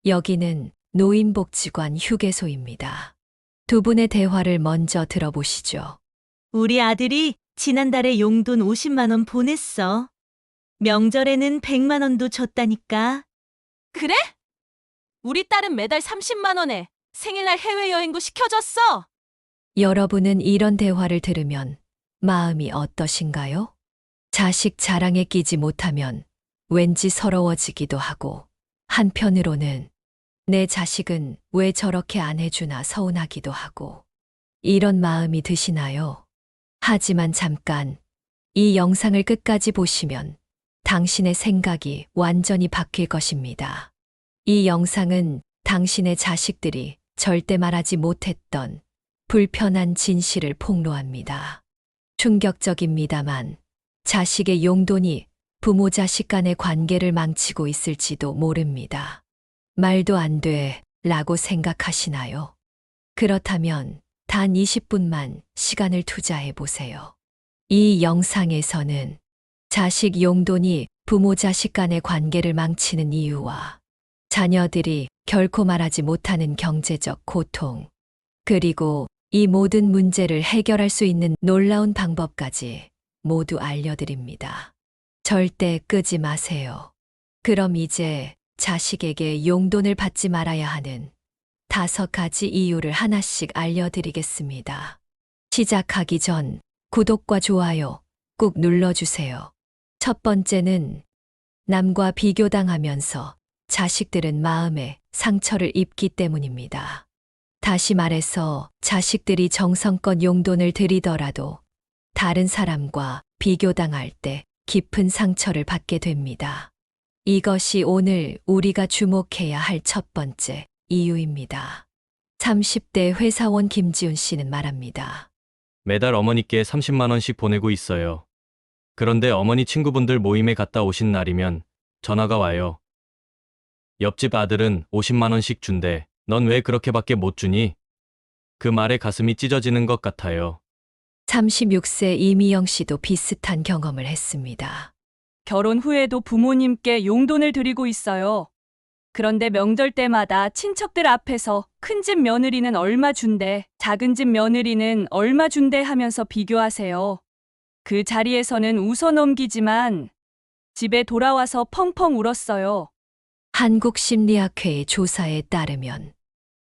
여기는 노인복지관 휴게소입니다. 두 분의 대화를 먼저 들어보시죠. 우리 아들이 지난달에 용돈 50만 원 보냈어. 명절에는 100만 원도 줬다니까. 그래? 우리 딸은 매달 30만 원에 생일날 해외여행도 시켜줬어. 여러분은 이런 대화를 들으면 마음이 어떠신가요? 자식 자랑에 끼지 못하면 왠지 서러워지기도 하고, 한편으로는 내 자식은 왜 저렇게 안 해주나 서운하기도 하고, 이런 마음이 드시나요? 하지만 잠깐, 이 영상을 끝까지 보시면 당신의 생각이 완전히 바뀔 것입니다. 이 영상은 당신의 자식들이 절대 말하지 못했던 불편한 진실을 폭로합니다. 충격적입니다만 자식의 용돈이 부모 자식 간의 관계를 망치고 있을지도 모릅니다. 말도 안 돼 라고 생각하시나요? 그렇다면 단 20분만 시간을 투자해 보세요. 이 영상에서는 자식 용돈이 부모 자식 간의 관계를 망치는 이유와 자녀들이 결코 말하지 못하는 경제적 고통, 그리고 이 모든 문제를 해결할 수 있는 놀라운 방법까지 모두 알려드립니다. 절대 끄지 마세요. 그럼 이제 자식에게 용돈을 받지 말아야 하는 5가지 이유를 하나씩 알려드리겠습니다. 시작하기 전 구독과 좋아요 꾹 눌러주세요. 첫 번째는 남과 비교당하면서 자식들은 마음에 상처를 입기 때문입니다. 다시 말해서 자식들이 정성껏 용돈을 들이더라도 다른 사람과 비교당할 때 깊은 상처를 받게 됩니다. 이것이 오늘 우리가 주목해야 할 첫 번째 이유입니다. 30대 회사원 김지훈 씨는 말합니다. 매달 어머니께 30만 원씩 보내고 있어요. 그런데 어머니 친구분들 모임에 갔다 오신 날이면 전화가 와요. 옆집 아들은 50만 원씩 준대. 넌 왜 그렇게밖에 못 주니? 그 말에 가슴이 찢어지는 것 같아요. 36세 이미영 씨도 비슷한 경험을 했습니다. 결혼 후에도 부모님께 용돈을 드리고 있어요. 그런데 명절 때마다 친척들 앞에서 큰 집 며느리는 얼마 준대, 작은 집 며느리는 얼마 준대 하면서 비교하세요. 그 자리에서는 웃어 넘기지만 집에 돌아와서 펑펑 울었어요. 한국심리학회의 조사에 따르면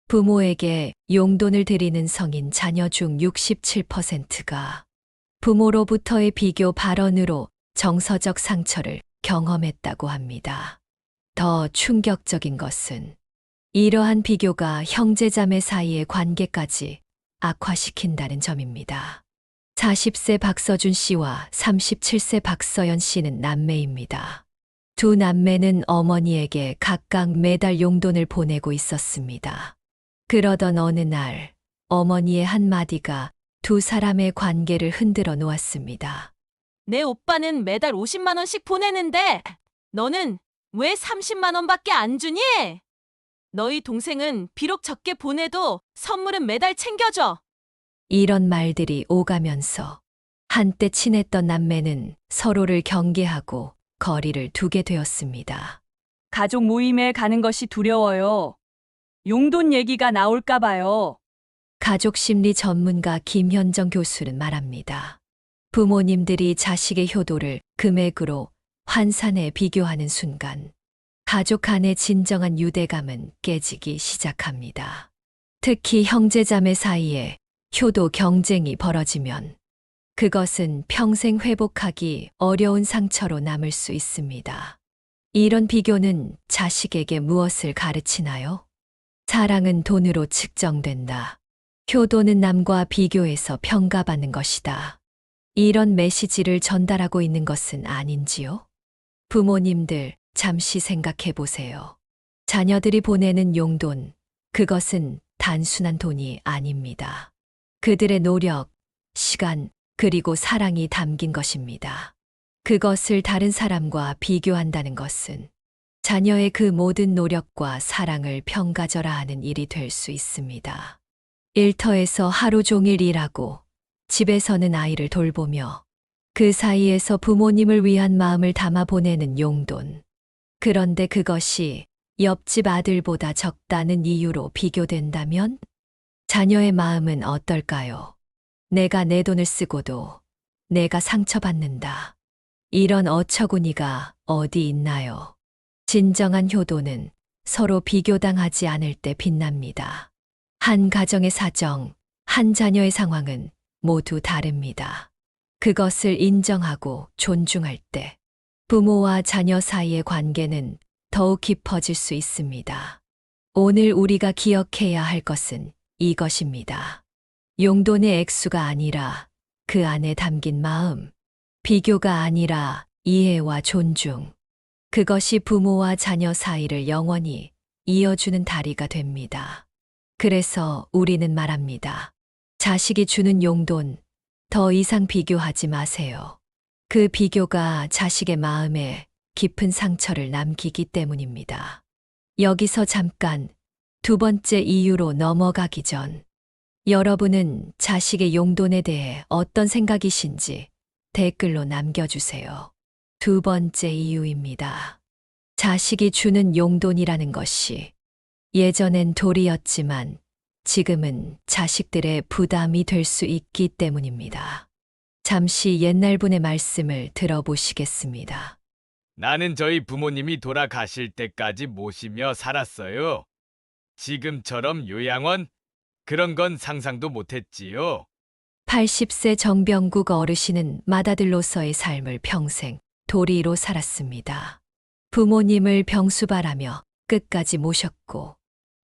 부모에게 용돈을 드리는 성인 자녀 중 67%가 부모로부터의 비교 발언으로 정서적 상처를 경험했다고 합니다. 더 충격적인 것은 이러한 비교가 형제자매 사이의 관계까지 악화시킨다는 점입니다. 40세 박서준 씨와 37세 박서연 씨는 남매입니다. 두 남매는 어머니에게 각각 매달 용돈을 보내고 있었습니다. 그러던 어느 날 어머니의 한마디가 두 사람의 관계를 흔들어 놓았습니다. 내 오빠는 매달 50만 원씩 보내는데 너는 왜 30만 원밖에 안 주니? 너희 동생은 비록 적게 보내도 선물은 매달 챙겨줘. 이런 말들이 오가면서 한때 친했던 남매는 서로를 경계하고 거리를 두게 되었습니다. 가족 모임에 가는 것이 두려워요. 용돈 얘기가 나올까 봐요. 가족심리 전문가 김현정 교수는 말합니다. 부모님들이 자식의 효도를 금액으로 환산해 비교하는 순간 가족 간의 진정한 유대감은 깨지기 시작합니다. 특히 형제자매 사이에 효도 경쟁이 벌어지면 그것은 평생 회복하기 어려운 상처로 남을 수 있습니다. 이런 비교는 자식에게 무엇을 가르치나요? 사랑은 돈으로 측정된다. 효도는 남과 비교해서 평가받는 것이다. 이런 메시지를 전달하고 있는 것은 아닌지요? 부모님들, 잠시 생각해 보세요. 자녀들이 보내는 용돈, 그것은 단순한 돈이 아닙니다. 그들의 노력, 시간, 그리고 사랑이 담긴 것입니다. 그것을 다른 사람과 비교한다는 것은 자녀의 그 모든 노력과 사랑을 평가절하하는 일이 될 수 있습니다. 일터에서 하루 종일 일하고 집에서는 아이를 돌보며 그 사이에서 부모님을 위한 마음을 담아 보내는 용돈. 그런데 그것이 옆집 아들보다 적다는 이유로 비교된다면 자녀의 마음은 어떨까요? 내가 내 돈을 쓰고도 내가 상처받는다. 이런 어처구니가 어디 있나요? 진정한 효도는 서로 비교당하지 않을 때 빛납니다. 한 가정의 사정, 한 자녀의 상황은 모두 다릅니다. 그것을 인정하고 존중할 때 부모와 자녀 사이의 관계는 더욱 깊어질 수 있습니다. 오늘 우리가 기억해야 할 것은 이것입니다. 용돈의 액수가 아니라 그 안에 담긴 마음, 비교가 아니라 이해와 존중. 그것이 부모와 자녀 사이를 영원히 이어주는 다리가 됩니다. 그래서 우리는 말합니다. 자식이 주는 용돈, 더 이상 비교하지 마세요. 그 비교가 자식의 마음에 깊은 상처를 남기기 때문입니다. 여기서 잠깐 두 번째 이유로 넘어가기 전, 여러분은 자식의 용돈에 대해 어떤 생각이신지 댓글로 남겨주세요. 두 번째 이유입니다. 자식이 주는 용돈이라는 것이 예전엔 도리였지만 지금은 자식들의 부담이 될 수 있기 때문입니다. 잠시 옛날 분의 말씀을 들어보시겠습니다. 나는 저희 부모님이 돌아가실 때까지 모시며 살았어요. 지금처럼 요양원? 그런 건 상상도 못했지요. 80세 정병국 어르신은 맏아들로서의 삶을 평생 도리로 살았습니다. 부모님을 병수바라며 끝까지 모셨고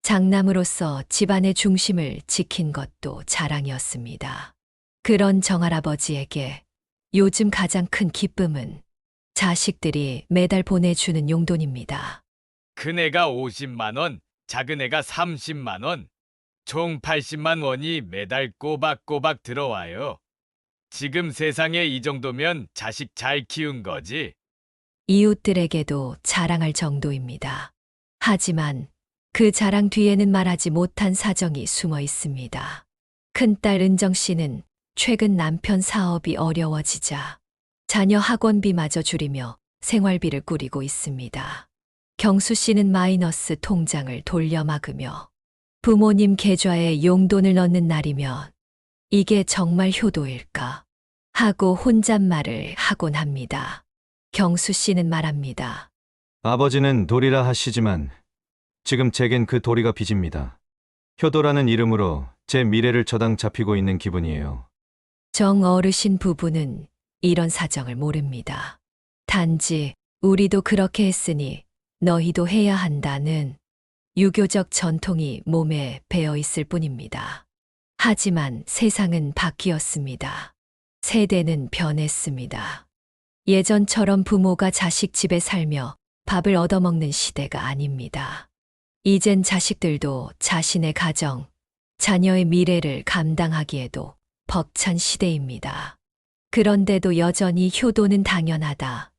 장남으로서 집안의 중심을 지킨 것도 자랑이었습니다. 그런 정할아버지에게 요즘 가장 큰 기쁨은 자식들이 매달 보내주는 용돈입니다. 큰애가 50만 원, 작은애가 30만 원, 총 80만 원이 매달 꼬박꼬박 들어와요. 지금 세상에 이 정도면 자식 잘 키운 거지. 이웃들에게도 자랑할 정도입니다. 하지만 그 자랑 뒤에는 말하지 못한 사정이 숨어 있습니다. 큰딸 은정 씨는 최근 남편 사업이 어려워지자 자녀 학원비마저 줄이며 생활비를 꾸리고 있습니다. 경수 씨는 마이너스 통장을 돌려막으며 부모님 계좌에 용돈을 넣는 날이면 이게 정말 효도일까 하고 혼잣말을 하곤 합니다. 경수 씨는 말합니다. 아버지는 도리라 하시지만 지금 제겐 그 도리가 빚입니다. 효도라는 이름으로 제 미래를 저당 잡히고 있는 기분이에요. 정 어르신 부부는 이런 사정을 모릅니다. 단지 우리도 그렇게 했으니 너희도 해야 한다는 유교적 전통이 몸에 배어 있을 뿐입니다. 하지만 세상은 바뀌었습니다. 세대는 변했습니다. 예전처럼 부모가 자식 집에 살며 밥을 얻어먹는 시대가 아닙니다. 이젠 자식들도 자신의 가정, 자녀의 미래를 감당하기에도 벅찬 시대입니다. 그런데도 여전히 효도는 당연하다,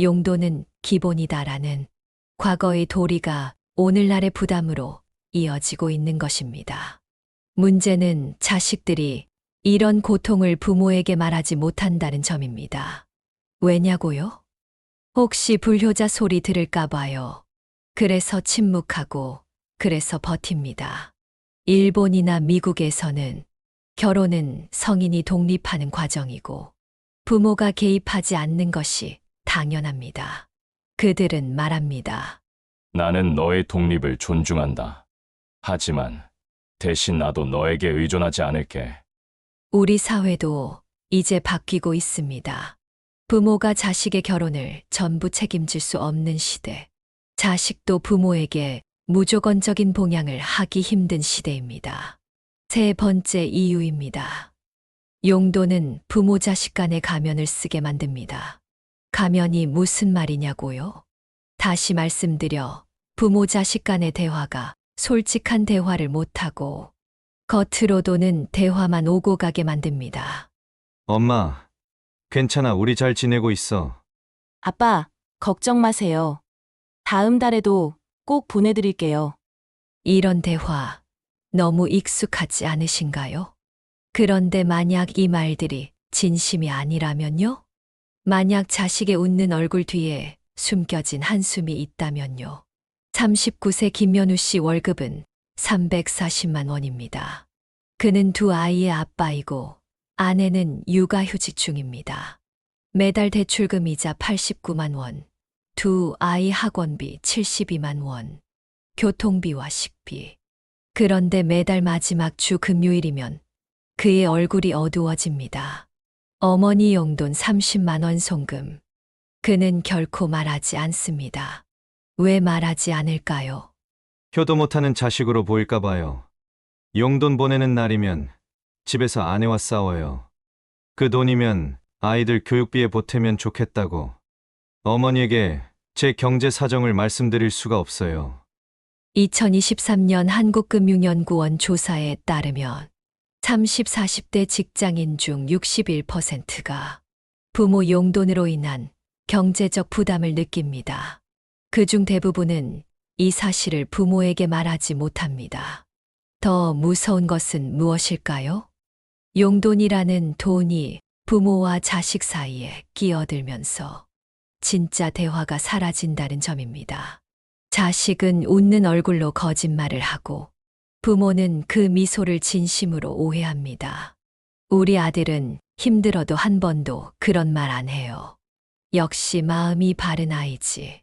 용돈은 기본이다라는 과거의 도리가 오늘날의 부담으로 이어지고 있는 것입니다. 문제는 자식들이 이런 고통을 부모에게 말하지 못한다는 점입니다. 왜냐고요? 혹시 불효자 소리 들을까봐요. 그래서 침묵하고, 그래서 버팁니다. 일본이나 미국에서는 결혼은 성인이 독립하는 과정이고 부모가 개입하지 않는 것이 당연합니다. 그들은 말합니다. 나는 너의 독립을 존중한다. 하지만 대신 나도 너에게 의존하지 않을게. 우리 사회도 이제 바뀌고 있습니다. 부모가 자식의 결혼을 전부 책임질 수 없는 시대. 자식도 부모에게 무조건적인 봉양을 하기 힘든 시대입니다. 세 번째 이유입니다. 용돈은 부모 자식 간의 가면을 쓰게 만듭니다. 가면이 무슨 말이냐고요? 다시 말씀드려 부모 자식 간의 대화가 솔직한 대화를 못하고 겉으로도는 대화만 오고 가게 만듭니다. 엄마, 괜찮아. 우리 잘 지내고 있어. 아빠, 걱정 마세요. 다음 달에도 꼭 보내드릴게요. 이런 대화 너무 익숙하지 않으신가요? 그런데 만약 이 말들이 진심이 아니라면요? 만약 자식의 웃는 얼굴 뒤에 숨겨진 한숨이 있다면요? 39세 김연우 씨 월급은 340만 원입니다. 그는 두 아이의 아빠이고 아내는 육아휴직 중입니다. 매달 대출금이자 89만 원, 두 아이 학원비 72만 원, 교통비와 식비. 그런데 매달 마지막 주 금요일이면 그의 얼굴이 어두워집니다. 어머니 용돈 30만 원 송금. 그는 결코 말하지 않습니다. 왜 말하지 않을까요? 효도 못하는 자식으로 보일까 봐요. 용돈 보내는 날이면 집에서 아내와 싸워요. 그 돈이면 아이들 교육비에 보태면 좋겠다고. 어머니에게 제 경제 사정을 말씀드릴 수가 없어요. 2023년 한국금융연구원 조사에 따르면 30, 40대 직장인 중 61%가 부모 용돈으로 인한 경제적 부담을 느낍니다. 그중 대부분은 이 사실을 부모에게 말하지 못합니다. 더 무서운 것은 무엇일까요? 용돈이라는 돈이 부모와 자식 사이에 끼어들면서 진짜 대화가 사라진다는 점입니다. 자식은 웃는 얼굴로 거짓말을 하고 부모는 그 미소를 진심으로 오해합니다. 우리 아들은 힘들어도 한 번도 그런 말 안 해요. 역시 마음이 바른 아이지.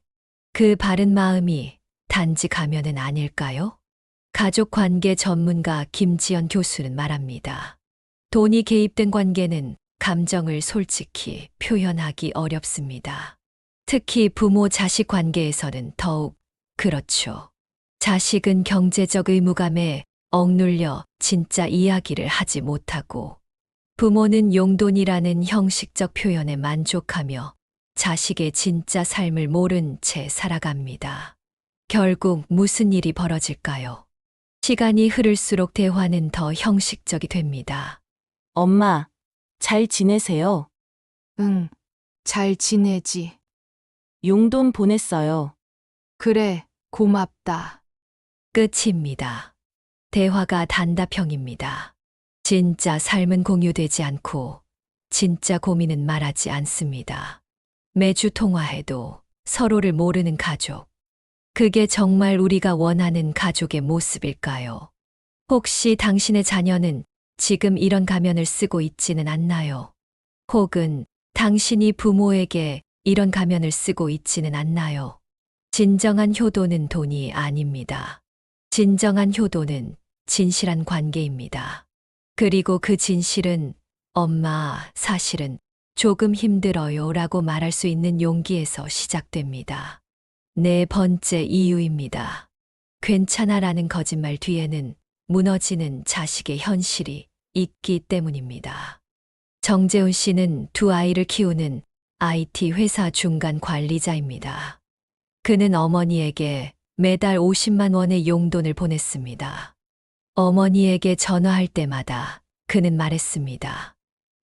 그 바른 마음이 단지 가면은 아닐까요? 가족관계 전문가 김지연 교수는 말합니다. 돈이 개입된 관계는 감정을 솔직히 표현하기 어렵습니다. 특히 부모 자식 관계에서는 더욱 그렇죠. 자식은 경제적 의무감에 억눌려 진짜 이야기를 하지 못하고 부모는 용돈이라는 형식적 표현에 만족하며 자식의 진짜 삶을 모른 채 살아갑니다. 결국 무슨 일이 벌어질까요? 시간이 흐를수록 대화는 더 형식적이 됩니다. 엄마, 잘 지내세요? 응, 잘 지내지. 용돈 보냈어요. 그래, 고맙다. 끝입니다. 대화가 단답형입니다. 진짜 삶은 공유되지 않고 진짜 고민은 말하지 않습니다. 매주 통화해도 서로를 모르는 가족. 그게 정말 우리가 원하는 가족의 모습일까요? 혹시 당신의 자녀는 지금 이런 가면을 쓰고 있지는 않나요? 혹은 당신이 부모에게 이런 가면을 쓰고 있지는 않나요? 진정한 효도는 돈이 아닙니다. 진정한 효도는 진실한 관계입니다. 그리고 그 진실은 엄마, 사실은 조금 힘들어요 라고 말할 수 있는 용기에서 시작됩니다. 네 번째 이유입니다. 괜찮아 라는 거짓말 뒤에는 무너지는 자식의 현실이 있기 때문입니다. 정재훈 씨는 두 아이를 키우는 IT 회사 중간 관리자입니다. 그는 어머니에게 매달 50만 원의 용돈을 보냈습니다. 어머니에게 전화할 때마다 그는 말했습니다.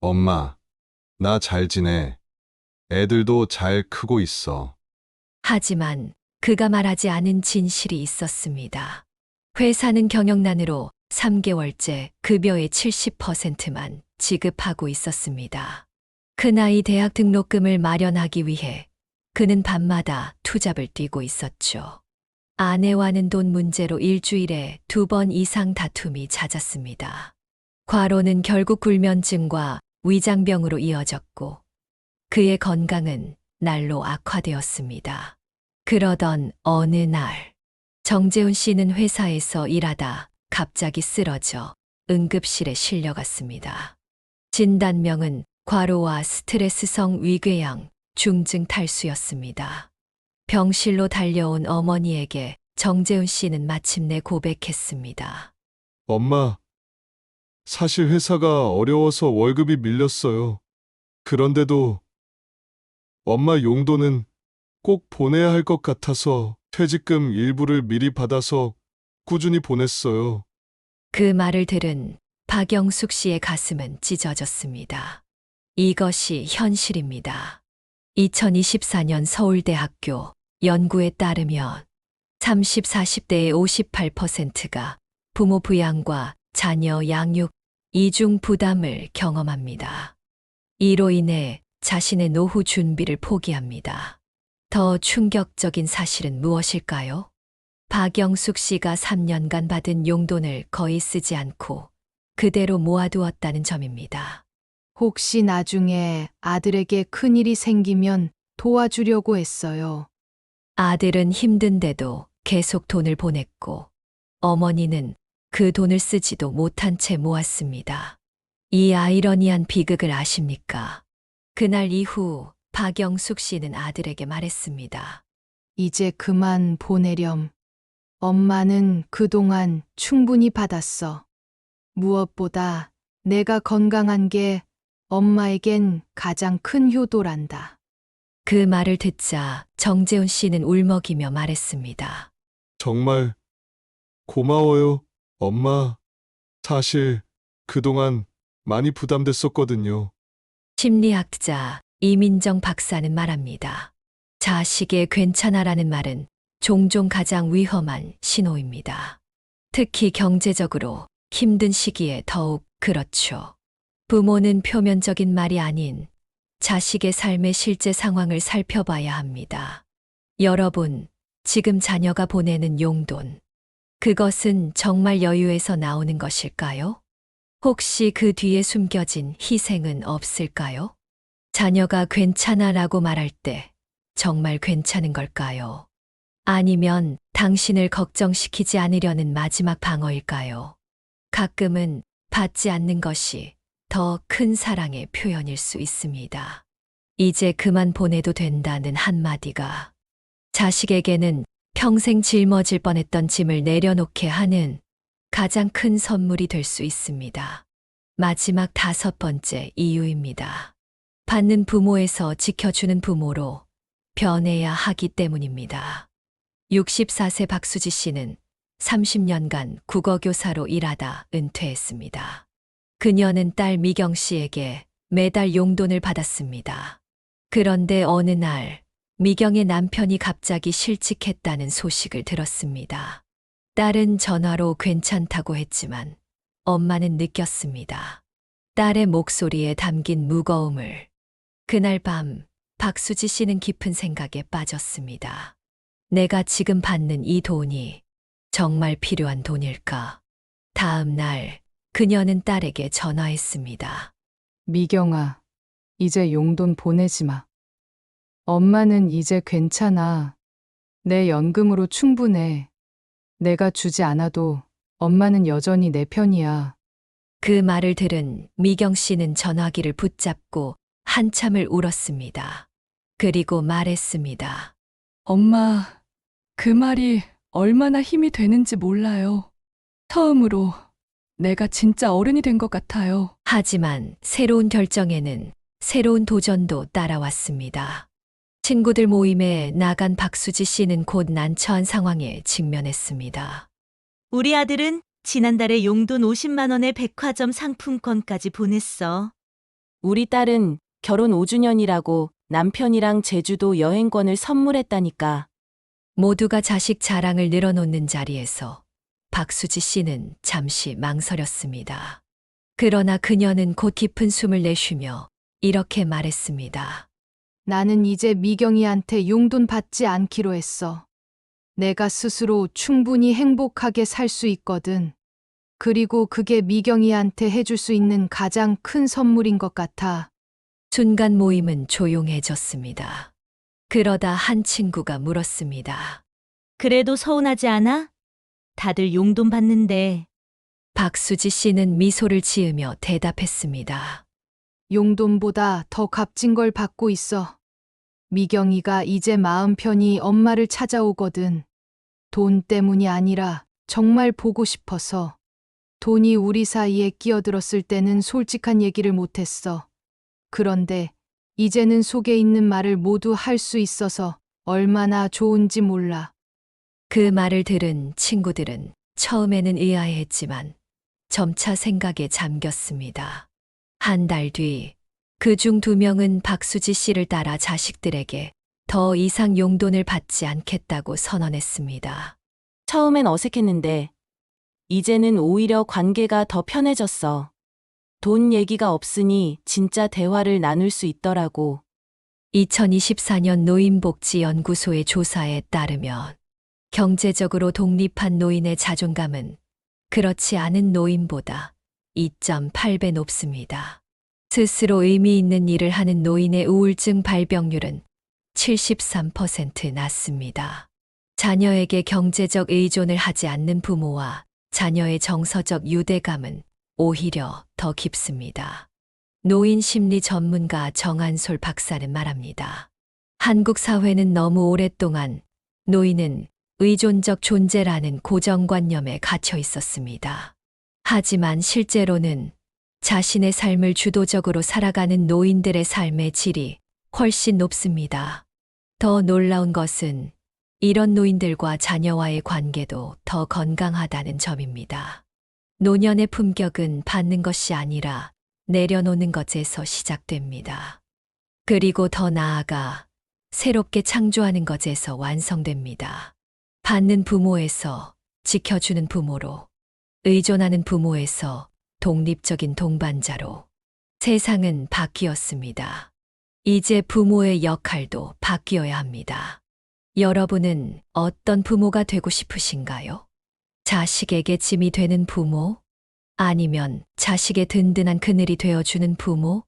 엄마, 나 잘 지내. 애들도 잘 크고 있어. 하지만 그가 말하지 않은 진실이 있었습니다. 회사는 경영난으로 3개월째 급여의 70%만 지급하고 있었습니다. 큰아이 대학 등록금을 마련하기 위해 그는 밤마다 투잡을 뛰고 있었죠. 아내와는 돈 문제로 일주일에 2번 이상 다툼이 잦았습니다. 과로는 결국 불면증과 위장병으로 이어졌고 그의 건강은 날로 악화되었습니다. 그러던 어느 날 정재훈 씨는 회사에서 일하다 갑자기 쓰러져 응급실에 실려갔습니다. 진단명은 과로와 스트레스성 위궤양 중증 탈수였습니다. 병실로 달려온 어머니에게 정재훈 씨는 마침내 고백했습니다. 엄마, 사실 회사가 어려워서 월급이 밀렸어요. 그런데도 엄마 용돈은 꼭 보내야 할 것 같아서 퇴직금 일부를 미리 받아서 꾸준히 보냈어요. 그 말을 들은 박영숙 씨의 가슴은 찢어졌습니다. 이것이 현실입니다. 2024년 서울대학교 연구에 따르면 30, 40대의 58%가 부모 부양과 자녀 양육, 이중 부담을 경험합니다. 이로 인해 자신의 노후 준비를 포기합니다. 더 충격적인 사실은 무엇일까요? 박영숙 씨가 3년간 받은 용돈을 거의 쓰지 않고 그대로 모아두었다는 점입니다. 혹시 나중에 아들에게 큰일이 생기면 도와주려고 했어요. 아들은 힘든데도 계속 돈을 보냈고 어머니는 그 돈을 쓰지도 못한 채 모았습니다. 이 아이러니한 비극을 아십니까? 그날 이후 박영숙 씨는 아들에게 말했습니다. 이제 그만 보내렴. 엄마는 그동안 충분히 받았어. 무엇보다 내가 건강한 게 엄마에겐 가장 큰 효도란다. 그 말을 듣자 정재훈 씨는 울먹이며 말했습니다. 정말 고마워요, 엄마. 사실 그동안 많이 부담됐었거든요. 심리학자 이민정 박사는 말합니다. 자식의 괜찮아라는 말은 종종 가장 위험한 신호입니다. 특히 경제적으로 힘든 시기에 더욱 그렇죠. 부모는 표면적인 말이 아닌 자식의 삶의 실제 상황을 살펴봐야 합니다. 여러분, 지금 자녀가 보내는 용돈, 그것은 정말 여유에서 나오는 것일까요? 혹시 그 뒤에 숨겨진 희생은 없을까요? 자녀가 괜찮아라고 말할 때 정말 괜찮은 걸까요? 아니면 당신을 걱정시키지 않으려는 마지막 방어일까요? 가끔은 받지 않는 것이 더 큰 사랑의 표현일 수 있습니다. 이제 그만 보내도 된다는 한마디가 자식에게는 평생 짊어질 뻔했던 짐을 내려놓게 하는 가장 큰 선물이 될 수 있습니다. 마지막 5번째 이유입니다. 받는 부모에서 지켜주는 부모로 변해야 하기 때문입니다. 64세 박수지 씨는 30년간 국어교사로 일하다 은퇴했습니다. 그녀는 딸 미경 씨에게 매달 용돈을 받았습니다. 그런데 어느 날 미경의 남편이 갑자기 실직했다는 소식을 들었습니다. 딸은 전화로 괜찮다고 했지만 엄마는 느꼈습니다. 딸의 목소리에 담긴 무거움을. 그날 밤 박수지 씨는 깊은 생각에 빠졌습니다. 내가 지금 받는 이 돈이 정말 필요한 돈일까? 다음 날 그녀는 딸에게 전화했습니다. 미경아, 이제 용돈 보내지 마. 엄마는 이제 괜찮아. 내 연금으로 충분해. 내가 주지 않아도 엄마는 여전히 내 편이야. 그 말을 들은 미경 씨는 전화기를 붙잡고 한참을 울었습니다. 그리고 말했습니다. 엄마, 그 말이 얼마나 힘이 되는지 몰라요. 처음으로 내가 진짜 어른이 된 것 같아요. 하지만 새로운 결정에는 새로운 도전도 따라왔습니다. 친구들 모임에 나간 박수지 씨는 곧 난처한 상황에 직면했습니다. 우리 아들은 지난달에 용돈 50만 원의 백화점 상품권까지 보냈어. 우리 딸은 결혼 5주년이라고 남편이랑 제주도 여행권을 선물했다니까. 모두가 자식 자랑을 늘어놓는 자리에서 박수지 씨는 잠시 망설였습니다. 그러나 그녀는 곧 깊은 숨을 내쉬며 이렇게 말했습니다. 나는 이제 미경이한테 용돈 받지 않기로 했어. 내가 스스로 충분히 행복하게 살 수 있거든. 그리고 그게 미경이한테 해줄 수 있는 가장 큰 선물인 것 같아. 순간 모임은 조용해졌습니다. 그러다 한 친구가 물었습니다. 그래도 서운하지 않아? 다들 용돈 받는데. 박수지 씨는 미소를 지으며 대답했습니다. 용돈보다 더 값진 걸 받고 있어. 미경이가 이제 마음 편히 엄마를 찾아오거든. 돈 때문이 아니라 정말 보고 싶어서. 돈이 우리 사이에 끼어들었을 때는 솔직한 얘기를 못했어. 그런데 이제는 속에 있는 말을 모두 할 수 있어서 얼마나 좋은지 몰라. 그 말을 들은 친구들은 처음에는 의아해했지만 점차 생각에 잠겼습니다. 한 달 뒤, 그중 2명은 박수지 씨를 따라 자식들에게 더 이상 용돈을 받지 않겠다고 선언했습니다. 처음엔 어색했는데 이제는 오히려 관계가 더 편해졌어. 돈 얘기가 없으니 진짜 대화를 나눌 수 있더라고. 2024년 노인복지연구소의 조사에 따르면 경제적으로 독립한 노인의 자존감은 그렇지 않은 노인보다 2.8배 높습니다. 스스로 의미 있는 일을 하는 노인의 우울증 발병률은 73% 낮습니다. 자녀에게 경제적 의존을 하지 않는 부모와 자녀의 정서적 유대감은 오히려 더 깊습니다. 노인 심리 전문가 정한솔 박사는 말합니다. 한국 사회는 너무 오랫동안 노인은 의존적 존재라는 고정관념에 갇혀 있었습니다. 하지만 실제로는 자신의 삶을 주도적으로 살아가는 노인들의 삶의 질이 훨씬 높습니다. 더 놀라운 것은 이런 노인들과 자녀와의 관계도 더 건강하다는 점입니다. 노년의 품격은 받는 것이 아니라 내려놓는 것에서 시작됩니다. 그리고 더 나아가 새롭게 창조하는 것에서 완성됩니다. 받는 부모에서 지켜주는 부모로, 의존하는 부모에서 독립적인 동반자로 세상은 바뀌었습니다. 이제 부모의 역할도 바뀌어야 합니다. 여러분은 어떤 부모가 되고 싶으신가요? 자식에게 짐이 되는 부모? 아니면 자식의 든든한 그늘이 되어주는 부모?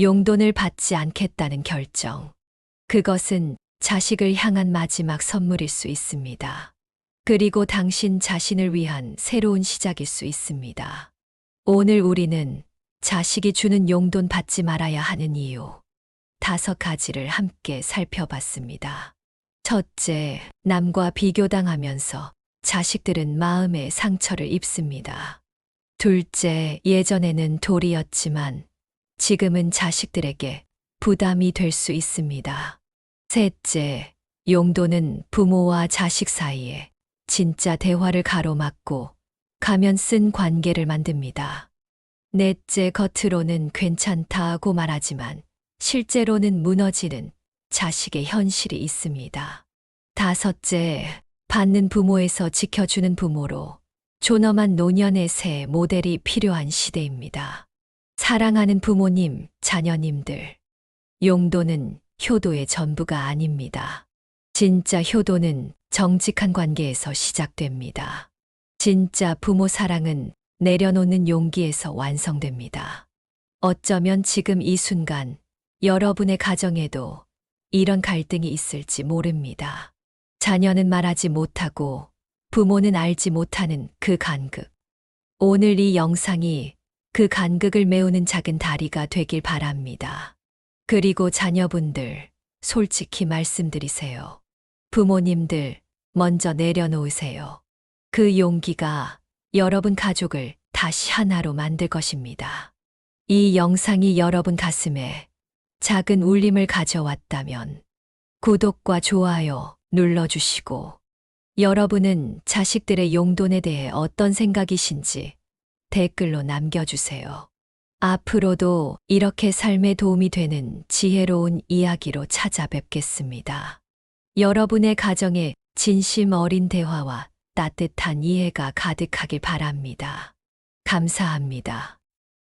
용돈을 받지 않겠다는 결정. 그것은 자식을 향한 마지막 선물일 수 있습니다. 그리고 당신 자신을 위한 새로운 시작일 수 있습니다. 오늘 우리는 자식이 주는 용돈 받지 말아야 하는 이유 5가지를 함께 살펴봤습니다. 첫째, 남과 비교당하면서 자식들은 마음의 상처를 입습니다. 둘째, 예전에는 도리였지만 지금은 자식들에게 부담이 될 수 있습니다. 셋째, 용돈은 부모와 자식 사이에 진짜 대화를 가로막고 가면 쓴 관계를 만듭니다. 넷째, 겉으로는 괜찮다고 말하지만 실제로는 무너지는 자식의 현실이 있습니다. 다섯째, 받는 부모에서 지켜주는 부모로 존엄한 노년의 새 모델이 필요한 시대입니다. 사랑하는 부모님, 자녀님들. 용돈은 효도의 전부가 아닙니다. 진짜 효도는 정직한 관계에서 시작됩니다. 진짜 부모 사랑은 내려놓는 용기에서 완성됩니다. 어쩌면 지금 이 순간 여러분의 가정에도 이런 갈등이 있을지 모릅니다. 자녀는 말하지 못하고 부모는 알지 못하는 그 간극. 오늘 이 영상이 그 간극을 메우는 작은 다리가 되길 바랍니다. 그리고 자녀분들, 솔직히 말씀드리세요. 부모님들, 먼저 내려놓으세요. 그 용기가 여러분 가족을 다시 하나로 만들 것입니다. 이 영상이 여러분 가슴에 작은 울림을 가져왔다면 구독과 좋아요 눌러주시고 여러분은 자식들의 용돈에 대해 어떤 생각이신지 댓글로 남겨주세요. 앞으로도 이렇게 삶에 도움이 되는 지혜로운 이야기로 찾아뵙겠습니다. 여러분의 가정에 진심 어린 대화와 따뜻한 이해가 가득하길 바랍니다. 감사합니다.